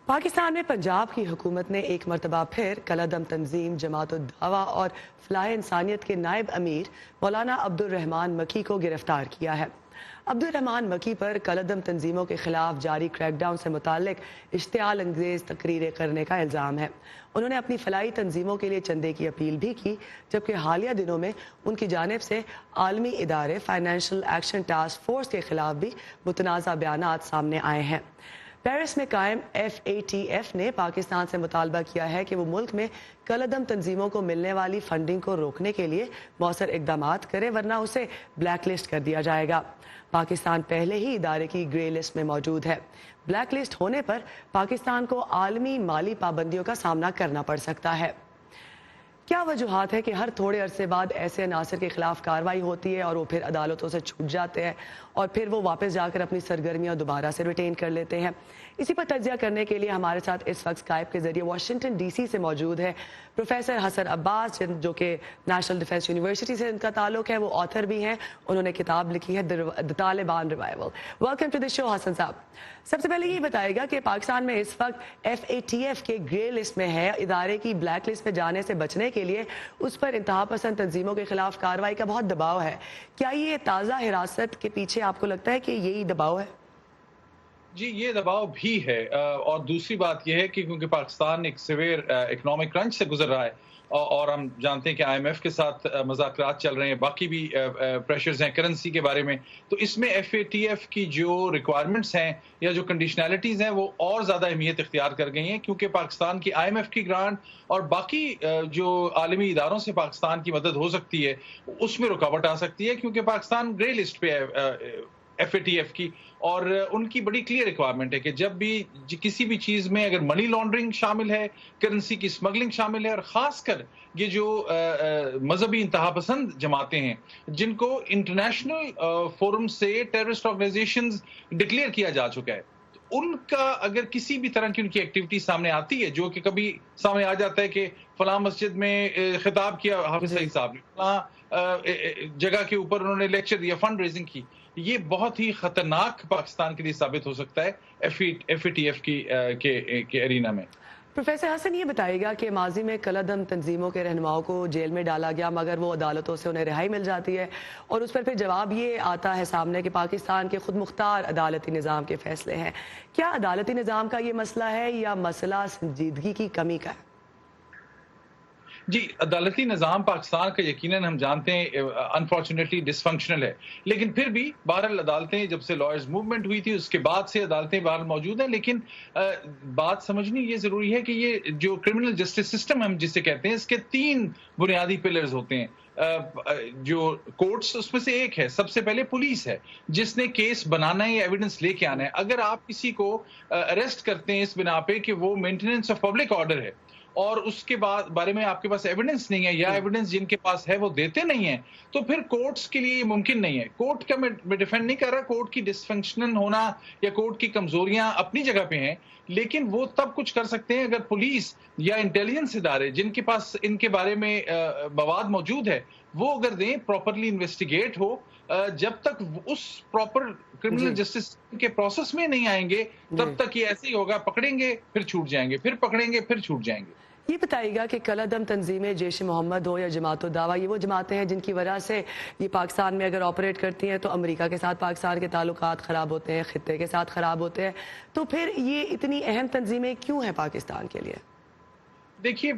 पाकिस्तान में पंजाब की हुकूमत ने एक मरतबा फिर कलअदम तंजीम जमात उद दावा और फलाह इंसानियत के नायब अमीर मौलाना अब्दुल रहमान मकी को गिरफ्तार किया है। अब्दुल रहमान मकी पर कलअदम तंजीमों के खिलाफ जारी क्रैकडाउन से मुताल्लिक इश्तियाल अंगेज तकरीरें करने का इल्ज़ाम है। उन्होंने अपनी फलाई तंजीमों के लिए चंदे की अपील भी की, जबकि हालिया दिनों में उनकी जानिब से आलमी इदारे फाइनेंशियल एक्शन टास्क फोर्स के खिलाफ भी मुतनाज़ा बयानात सामने आए हैं। पेरिस में कायम FATF ने पाकिस्तान से मुतालबा किया है कि वो मुल्क में कलअदम तंजीमों को मिलने वाली फंडिंग को रोकने के लिए मौसर इकदाम करे, वरना उसे ब्लैक लिस्ट कर दिया जाएगा। पाकिस्तान पहले ही इदारे की ग्रे लिस्ट में मौजूद है। ब्लैक लिस्ट होने पर पाकिस्तान को आलमी माली पाबंदियों का सामना करना पड़ सकता है। क्या वजूहात है कि हर थोड़े अरसे बाद ऐसे अनासर के खिलाफ कार्रवाई होती है और वो फिर अदालतों से छूट जाते हैं और फिर वो वापस जाकर अपनी सरगर्मियां दोबारा से रिटेन कर लेते हैं? इसी पर तज्जिया करने के लिए हमारे साथ इस वक्त स्काइप के जरिए वाशिंगटन DC से मौजूद है प्रोफेसर हसन अब्बास, जो कि नेशनल डिफेंस यूनिवर्सिटी से इनका ताल्लुक है। वो ऑथर भी हैं, उन्होंने किताब लिखी है the Taliban revival. Welcome to the show Hasan साहब। सबसे पहले ये बताइएगा कि पाकिस्तान में इस वक्त FATF के ग्रे लिस्ट में है, इदारे की ब्लैक लिस्ट में जाने से बचने के लिए उस पर इंतहा पसंद तंजीमों के खिलाफ कार्रवाई का बहुत दबाव है। क्या ये ताज़ा हिरासत के पीछे आपको लगता है कि यही दबाव है? जी, ये दबाव भी है और दूसरी बात यह है कि क्योंकि पाकिस्तान एक सिवियर इकोनॉमिक क्रंच से गुजर रहा है और हम जानते हैं कि IMF के साथ मज़ाकरात चल रहे हैं, बाकी भी प्रेशर्स हैं करेंसी के बारे में, तो इसमें FATF की जो रिक्वायरमेंट्स हैं या जो कंडीशनैलिटीज़ हैं वो और ज़्यादा अहमियत इख्तियार कर गई हैं, क्योंकि पाकिस्तान की IMF की ग्रांट और बाकी जो आलमी इदारों से पाकिस्तान की मदद हो सकती है उसमें रुकावट आ सकती है, क्योंकि पाकिस्तान ग्रे लिस्ट पे है FATF की। और उनकी बड़ी क्लियर रिक्वायरमेंट है कि जब भी किसी भी चीज़ में अगर मनी लॉन्ड्रिंग शामिल है, करेंसी की स्मगलिंग शामिल है, और ख़ासकर ये जो मजहबी इंतहा पसंद जमातें हैं जिनको इंटरनेशनल फोरम से टेररिस्ट ऑर्गेनाइजेशंस डिक्लेयर किया जा चुका है, उनका अगर किसी भी तरह की उनकी एक्टिविटी सामने आती है, जो कि कभी सामने आ जाता है कि फलां मस्जिद में खिताब किया हाफिज सईद साहब ने, फलां जगह के ऊपर उन्होंने लेक्चर दिया, फंड रेजिंग की, ये बहुत ही खतरनाक पाकिस्तान के लिए साबित हो सकता है FATF के एरिना में। प्रोफेसर हसन, ये बताइएगा कि माजी में कलअदम तंजीमों के रहनुमाओं को जेल में डाला गया, मगर वो अदालतों से उन्हें रिहाई मिल जाती है और उस पर फिर जवाब ये आता है सामने कि पाकिस्तान के खुद मुख्तार अदालती निज़ाम के फैसले हैं। क्या अदालती निज़ाम का ये मसला है या मसला संजीदगी की कमी का है? जी, अदालती निज़ाम पाकिस्तान का यकीनन हम जानते हैं अनफॉर्चुनेटली डिसफंक्शनल है, लेकिन फिर भी बहरहाल अदालतें, जब से लॉयर्स मूवमेंट हुई थी उसके बाद से अदालतें बहरहाल मौजूद हैं। लेकिन बात समझनी ये ज़रूरी है कि ये जो क्रिमिनल जस्टिस सिस्टम हम जिसे कहते हैं, इसके 3 बुनियादी पिलर्स होते हैं। जो कोर्ट्स, उसमें से एक है, सबसे पहले पुलिस है जिसने केस बनाना है या एविडेंस लेके आना है। अगर आप किसी को अरेस्ट करते हैं इस बिना पे कि वो मेंटेनेंस ऑफ पब्लिक ऑर्डर है और उसके बाद बारे में आपके पास एविडेंस नहीं है, या एविडेंस जिनके पास है वो देते नहीं है, तो फिर कोर्ट्स के लिए ये मुमकिन नहीं है। कोर्ट का मैं डिफेंड नहीं कर रहा, कोर्ट की डिसफंक्शनल होना या कोर्ट की कमजोरियां अपनी जगह पे हैं, लेकिन वो तब कुछ कर सकते हैं अगर पुलिस या इंटेलिजेंस इदारे जिनके पास इनके बारे में मवाद मौजूद है वो अगर दें, प्रॉपरली इन्वेस्टिगेट हो। जब तक उस प्रॉपर क्रिमिनल जस्टिस के प्रोसेस में नहीं आएंगे तब तक ये ऐसे ही होगा, पकड़ेंगे फिर छूट जाएंगे, फिर पकड़ेंगे फिर छूट जाएंगे। ये बताइएगा कि कलअदम तंजीमें जैश मोहम्मद हो या जमात उद दावा, ये वो जमातें हैं जिनकी वजह से ये पाकिस्तान में अगर ऑपरेट करती हैं तो अमेरिका के साथ पाकिस्तान के ताल्लुकात ख़राब होते हैं, खित्ते के साथ ख़राब होते हैं, तो फिर ये इतनी अहम तंजीमें क्यों हैं पाकिस्तान के लिए? देखिए,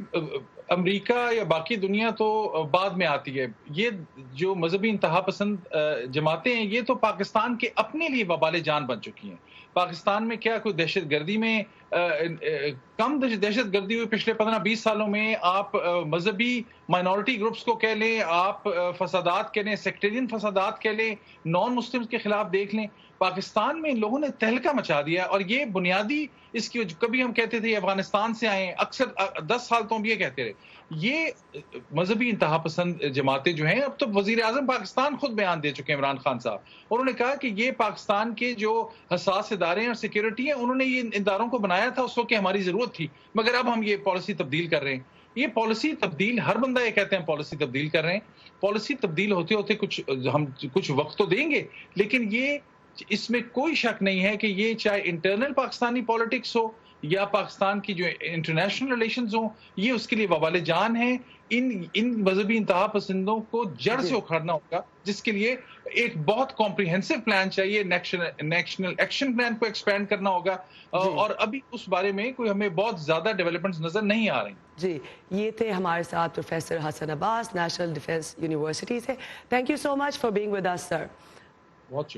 अमेरिका या बाकी दुनिया तो बाद में आती है। ये जो मजहबी इंतहा पसंद जमातें हैं, ये तो पाकिस्तान के अपने लिए वबाल जान बन चुकी हैं। पाकिस्तान में क्या कोई दहशत गर्दी में कम दहशत गर्दी हुई पिछले 15-20 सालों में? आप मजहबी माइनॉरिटी ग्रुप्स को कह लें, आप फसादात कह लें, सेक्टेरियन फसादात कह लें, नॉन मुस्लिम्स के खिलाफ देख लें, पाकिस्तान में इन लोगों ने तहलका मचा दिया। और ये बुनियादी इसकी, कभी हम कहते थे अफगानिस्तान से आए, अक्सर 10 साल तो हम ये कहते रहे, ये मजहबी इंतहा पसंद जमातें जो हैं, अब तो वजीर आजम पाकिस्तान खुद बयान दे चुके हैं, इमरान खान साहब, और उन्होंने कहा कि ये पाकिस्तान के जो हसास इदारे हैं और सिक्योरिटी है, उन्होंने ये इदारों को बनाया था उस वक्त हमारी जरूरत थी, मगर अब हम ये पॉलिसी तब्दील कर रहे हैं। ये पॉलिसी तब्दील, हर बंदा ये कहते हैं पॉलिसी तब्दील कर रहे हैं, पॉलिसी तब्दील होते होते हम कुछ वक्त तो देंगे, लेकिन ये इसमें कोई शक नहीं है कि ये चाहे इंटरनल पाकिस्तानी पॉलिटिक्स हो یا پاکستان کی جو انٹرنیشنل ریلیشنز ہوں، یہ اس کے لیے وبال جان ہیں. ان مذہبی انتہا پسندوں کو جڑ سے اکھاڑنا ہوگا، جس کے لیے ایک بہت کمپریہنسو پلان چاہیے. نیشنل ایکشن پلان کو ایکسپینڈ کرنا ہوگا، اور ابھی اس بارے میں کوئی ہمیں بہت زیادہ ڈیولپمنٹس نظر نہیں آ رہی. جی، یہ تھے ہمارے ساتھ professor Hassan Abbas, national defence university سے. Thank you so much for being with us sir. بہت